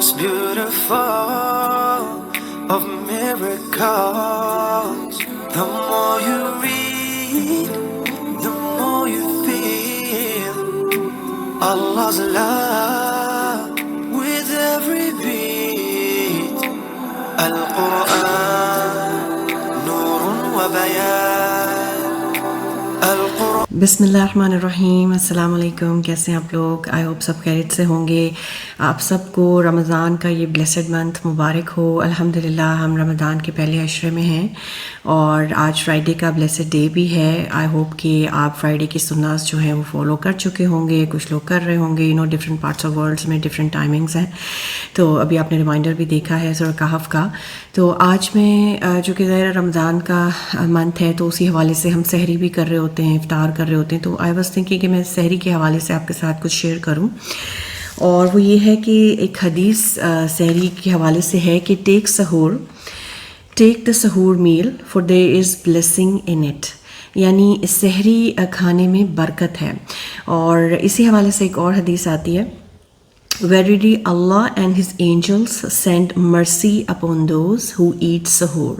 most beautiful of miracles. The more you read, the more you feel Allah's love with every beat. Al-Quran, Nurun wa Bayan. बिस्मिल्लाहिर्रहमानिर्रहीम, अस्सलाम वालेकुम। कैसे हैं आप लोग? आई होप सब खैरियत से होंगे। आप सबको रमज़ान का ये ब्लेसड मंथ मुबारक हो। अल्हम्दुलिल्लाह हम रमज़ान के पहले अशरे में हैं और आज फ्राइडे का ब्लेसड डे भी है। आई होप कि आप फ्राइडे की सुन्नत जो हैं वो फॉलो कर चुके होंगे, कुछ लोग कर रहे होंगे। डिफरेंट पार्ट्स ऑफ वर्ल्ड्स में डिफरेंट टाइमिंग्स हैं। तो अभी आपने रिमाइंडर भी देखा है सूरह कहफ का। तो आज में जो कि ज़ाहिर रमज़ान का मंथ है तो उसी हवाले से हम सहरी भी कर रहे होते हैं, इफ्तार कर रहे होते हैं। तो आई वाज थिंकिंग कि मैं सहरी के हवाले से आपके साथ कुछ शेयर करूं, और वो ये है कि एक हदीस सहरी के हवाले से है कि टेक द सहूर meal for there is blessing in it, यानी सहरी खाने में बरकत है। और इसी हवाले से एक और हदीस आती है, Verily Allah and His angels send mercy upon those who eat sahur,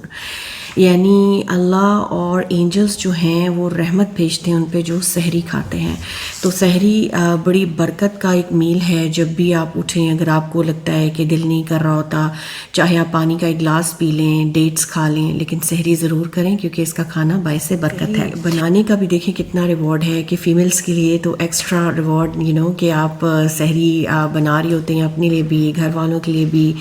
यानी अल्लाह और एंजल्स जो हैं वो रहमत भेजते हैं उन पे जो सहरी खाते हैं। तो सहरी बड़ी बरकत का एक मील है। जब भी आप उठें, अगर आपको लगता है कि दिल नहीं कर रहा होता, चाहे आप पानी का एक गिलास पी लें, डेट्स खा लें, लेकिन सहरी ज़रूर करें क्योंकि इसका खाना बाइसे बरकत है। बनाने का भी देखें कितना रिवॉर्ड है कि फ़ीमेल्स के लिए तो एक्स्ट्रा रिवॉर्ड कि आप सहरी बना रही होते हैं अपने लिए भी, घर वालों के लिए भी।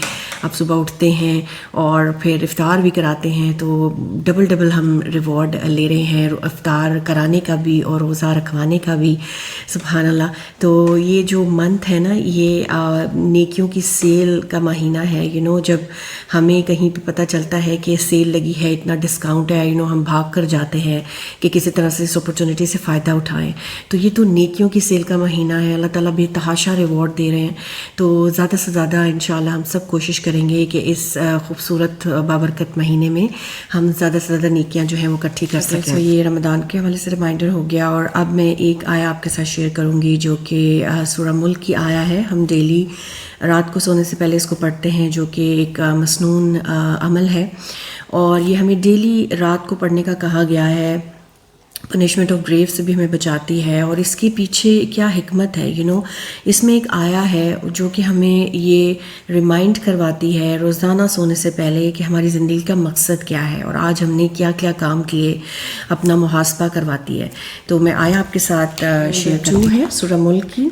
आप सुबह उठते हैं और फिर इफ्तार भी कराते हैं, तो डबल हम रिवॉर्ड ले रहे हैं, इफ्तार कराने का भी और रोज़ा रखवाने का भी। सुभान अल्लाह। तो ये जो मंथ है ना, ये नेकियों की सेल का महीना है। जब हमें कहीं पे पता चलता है कि सेल लगी है, इतना डिस्काउंट है, हम भाग कर जाते हैं कि किसी तरह से इस अपॉर्चुनिटी से फ़ायदा उठाएं। तो ये तो नेकियों की सेल का महीना है। अल्लाह ताला बेतहाशा रिवॉर्ड दे रहे हैं। तो ज़्यादा से ज़्यादा इंशाल्लाह हम सब कोशिश करेंगे कि इस खूबसूरत बाबरकत महीने में हम ज़्यादा से ज़्यादा नेकियां जो हैं वो इकट्ठी कर सकें। तो ये रमज़ान के हवाले से रिमाइंडर हो गया। और अब मैं एक आया आपके साथ शेयर करूंगी जो कि सूरह मुल्क की आया है। हम डेली रात को सोने से पहले इसको पढ़ते हैं, जो कि एक मसनून अमल है और ये हमें डेली रात को पढ़ने का कहा गया है। पनिशमेंट ऑफ ग्रेव से भी हमें बचाती है। और इसके पीछे क्या हिकमत है, इसमें एक आया है जो कि हमें ये रिमाइंड करवाती है रोज़ाना सोने से पहले कि हमारी ज़िंदगी का मकसद क्या है और आज हमने क्या क्या काम किए, अपना मुहासबा करवाती है। तो मैं आया आपके साथ शेयर करती है सूरह मुल्क की।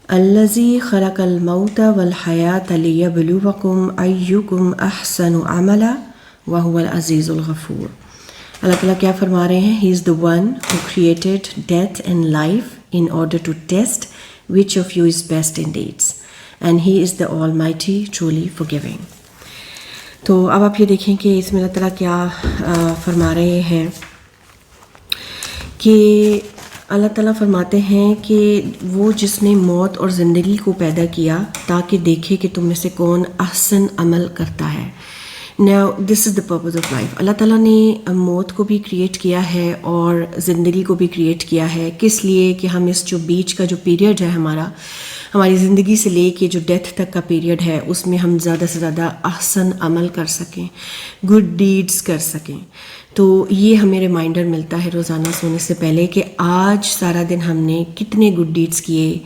अल्लज़ी खलक़ल मौत वल हयात लियब्लुवकुम अय्युकुम अहसनु अमला व हुवल अज़ीज़ुल गफ़ूर। अल्लाह ताला क्या फरमा रहे हैं? He is the one who created death and life in order to test which of you is best in deeds and he is the almighty truly forgiving. तो अब आप ये देखें कि इसमें अल्लाह ताला क्या फरमा रहे हैं कि अल्लाह ताला फरमाते हैं कि वो जिसने मौत और ज़िंदगी को पैदा किया ताकि देखे कि तुम में से कौन अहसन अमल करता है। Now this is the purpose of life. अल्लाह ताला ने मौत को भी क्रिएट किया है और ज़िंदगी को भी क्रिएट किया है। किस लिए? कि हम इस जो बीच का जो पीरियड है हमारी ज़िंदगी से ले के जो डेथ तक का पीरियड है उसमें हम ज़्यादा से ज़्यादा अहसन अमल कर सकें, गुड डीड्स कर सकें। तो ये हमें रिमाइंडर मिलता है रोज़ाना सोने से पहले कि आज सारा दिन हमने कितने गुड डीड्स किए,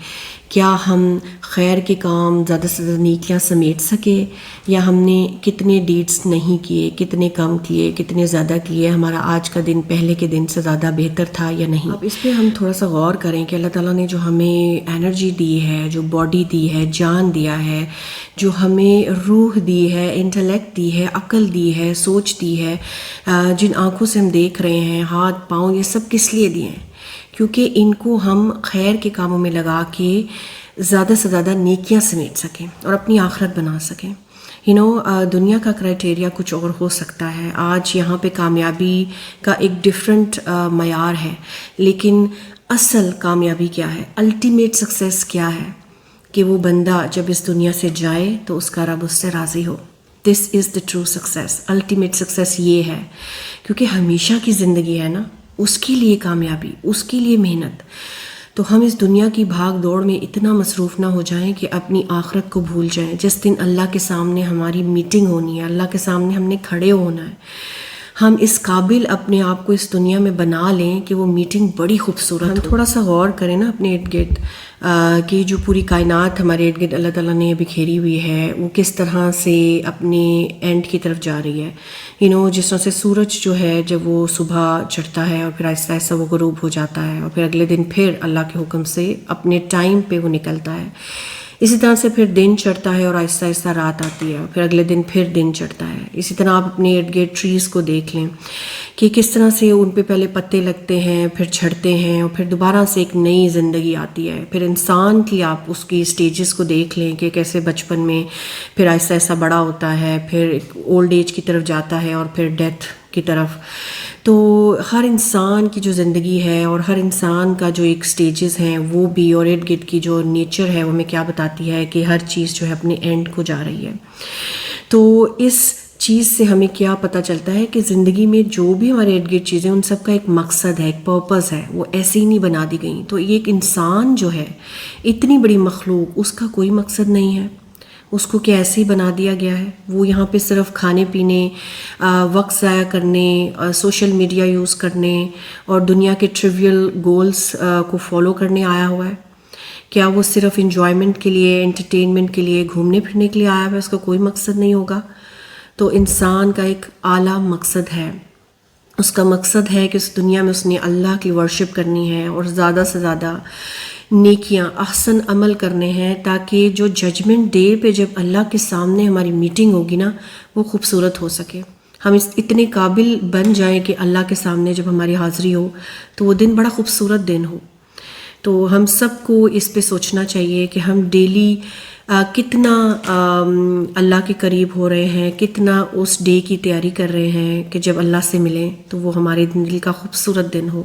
क्या हम खैर के काम ज़्यादा से ज़्यादा नेकियां समेट सके, या हमने कितने डीड्स नहीं किए, कितने कम किए, कितने ज़्यादा किए, हमारा आज का दिन पहले के दिन से ज़्यादा बेहतर था या नहीं। अब इस पर हम थोड़ा सा गौर करें कि अल्लाह ताला ने जो हमें एनर्जी दी है, जो बॉडी दी है, जान दिया है, जो हमें रूह दी है, इंटेलेक्ट दी है, अक्ल दी है, सोच दी है, जिन आँखों से हम देख रहे हैं, हाथ पाँव, ये सब किस लिए दिए हैं? क्योंकि इनको हम खैर के कामों में लगा के ज़्यादा से ज़्यादा नेकियां समेट सकें और अपनी आखिरत बना सकें। दुनिया का क्राइटेरिया कुछ और हो सकता है। आज यहाँ पे कामयाबी का एक डिफरेंट मयार है, लेकिन असल कामयाबी क्या है, अल्टीमेट सक्सेस क्या है? कि वो बंदा जब इस दुनिया से जाए तो उसका रब उससे राज़ी हो। This is the true success. Ultimate success ये है, क्योंकि हमेशा की ज़िंदगी है ना, उसके लिए कामयाबी, उसके लिए मेहनत। تو ہم اس دنیا کی بھاگ دوڑ میں اتنا مصروف نہ ہو جائیں کہ اپنی آخرت کو بھول جائیں. جس دن اللہ کے سامنے ہماری میٹنگ ہونی ہے, اللہ کے سامنے ہم نے کھڑے ہونا ہے, ہم اس قابل اپنے آپ کو اس دنیا میں بنا لیں کہ وہ میٹنگ بڑی خوبصورت. ہم تھوڑا سا غور کریں نا اپنے ارد گرد کہ جو پوری کائنات ہمارے ارد گرد اللہ تعالیٰ نے بکھیری ہوئی ہے, وہ کس طرح سے اپنے اینڈ کی طرف جا رہی ہے. جس طرح سے سورج جو ہے جب وہ صبح چڑھتا ہے اور پھر آہستہ آہستہ وہ غروب ہو جاتا ہے اور پھر اگلے دن پھر اللہ کے حکم سے اپنے ٹائم پہ وہ نکلتا ہے, اسی طرح سے پھر دن چڑھتا ہے اور آہستہ آہستہ رات آتی ہے اور پھر اگلے دن پھر دن چڑھتا ہے. اسی طرح آپ اپنے ارد گرد ٹریز کو دیکھ لیں کہ کس طرح سے ان پہ پہلے پتے لگتے ہیں, پھر جھڑتے ہیں اور پھر دوبارہ سے ایک نئی زندگی آتی ہے. پھر انسان کی آپ اس کی سٹیجز کو دیکھ لیں کہ کیسے بچپن میں پھر آہستہ آہستہ بڑا ہوتا ہے, پھر ایک اولڈ ایج کی طرف جاتا ہے اور پھر ڈیتھ کی طرف. تو ہر انسان کی جو زندگی ہے اور ہر انسان کا جو ایک سٹیجز ہیں وہ بھی, اور ارد گرد کی جو نیچر ہے وہ ہمیں کیا بتاتی ہے کہ ہر چیز جو ہے اپنے اینڈ کو جا رہی ہے. تو اس چیز سے ہمیں کیا پتہ چلتا ہے کہ زندگی میں جو بھی ہمارے ارد گرد چیزیں ان سب کا ایک مقصد ہے, ایک پرپز ہے, وہ ایسے ہی نہیں بنا دی گئیں. تو یہ ایک انسان جو ہے اتنی بڑی مخلوق, اس کا کوئی مقصد نہیں ہے, اس کو کیا ایسے ہی بنا دیا گیا ہے. وہ یہاں پہ صرف کھانے پینے, وقت ضائع کرنے, سوشل میڈیا یوز کرنے اور دنیا کے ٹریویل گولز کو فالو کرنے آیا ہوا ہے. کیا وہ صرف انجوائمنٹ کے لیے, انٹرٹینمنٹ کے لیے, گھومنے پھرنے کے لیے آیا ہوا ہے؟ اس کا کوئی مقصد نہیں ہوگا. تو انسان کا ایک اعلیٰ مقصد ہے. اس کا مقصد ہے کہ اس دنیا میں اس نے اللہ کی ورشپ کرنی ہے اور زیادہ سے زیادہ نیکیاں, احسن عمل کرنے ہیں, تاکہ جو ججمنٹ ڈے پہ جب اللہ کے سامنے ہماری میٹنگ ہوگی نا وہ خوبصورت ہو سکے. ہم اتنے قابل بن جائیں کہ اللہ کے سامنے جب ہماری حاضری ہو تو وہ دن بڑا خوبصورت دن ہو. تو ہم سب کو اس پہ سوچنا چاہیے کہ ہم ڈیلی کتنا اللہ کے قریب ہو رہے ہیں, کتنا اس ڈے کی تیاری کر رہے ہیں کہ جب اللہ سے ملیں تو وہ ہمارے دل کا خوبصورت دن ہو.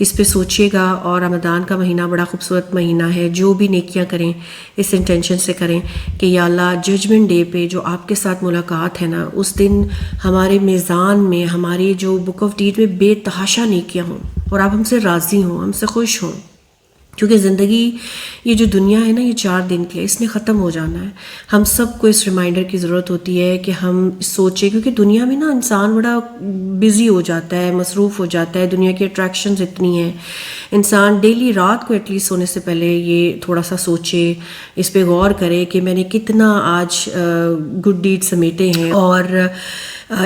اس پہ سوچیے گا. اور رمضان کا مہینہ بڑا خوبصورت مہینہ ہے. جو بھی نیکیاں کریں اس انٹینشن سے کریں کہ یا اللہ ججمنٹ ڈے پہ جو آپ کے ساتھ ملاقات ہے نا, اس دن ہمارے میزان میں, ہماری جو بک آف ڈیڈ میں بے تحاشا نیکیاں ہوں اور آپ ہم سے راضی ہوں, ہم سے خوش ہوں. کیونکہ زندگی, یہ جو دنیا ہے نا, یہ 4 دن کی ہے, اس نے ختم ہو جانا ہے. ہم سب کو اس ریمائنڈر کی ضرورت ہوتی ہے کہ ہم سوچیں, کیونکہ دنیا میں نا انسان بڑا بزی ہو جاتا ہے, مصروف ہو جاتا ہے, دنیا کی اٹریکشنز اتنی ہیں. انسان ڈیلی رات کو ایٹ لیسٹ سونے سے پہلے یہ تھوڑا سا سوچے, اس پہ غور کرے کہ میں نے کتنا آج گڈ ڈیڈ سمیٹے ہیں. اور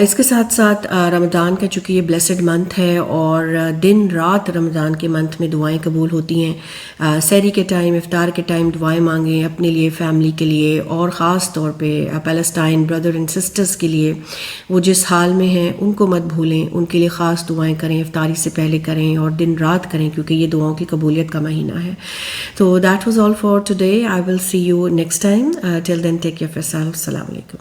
اس کے ساتھ ساتھ رمضان کا چونکہ یہ بلیسڈ منتھ ہے اور دن رات رمضان کے منتھ میں دعائیں قبول ہوتی ہیں. سحری کے ٹائم, افطار کے ٹائم دعائیں مانگیں اپنے لیے, فیملی کے لیے, اور خاص طور پہ پیلسٹائن بردر اینڈ سسٹرز کے لیے. وہ جس حال میں ہیں ان کو مت بھولیں, ان کے لیے خاص دعائیں کریں, افطاری سے پہلے کریں اور دن رات کریں, کیونکہ یہ دعاؤں کی قبولیت کا مہینہ ہے. تو that was all for today. I will see you next time. Till then take care of yourself. السلام علیکم.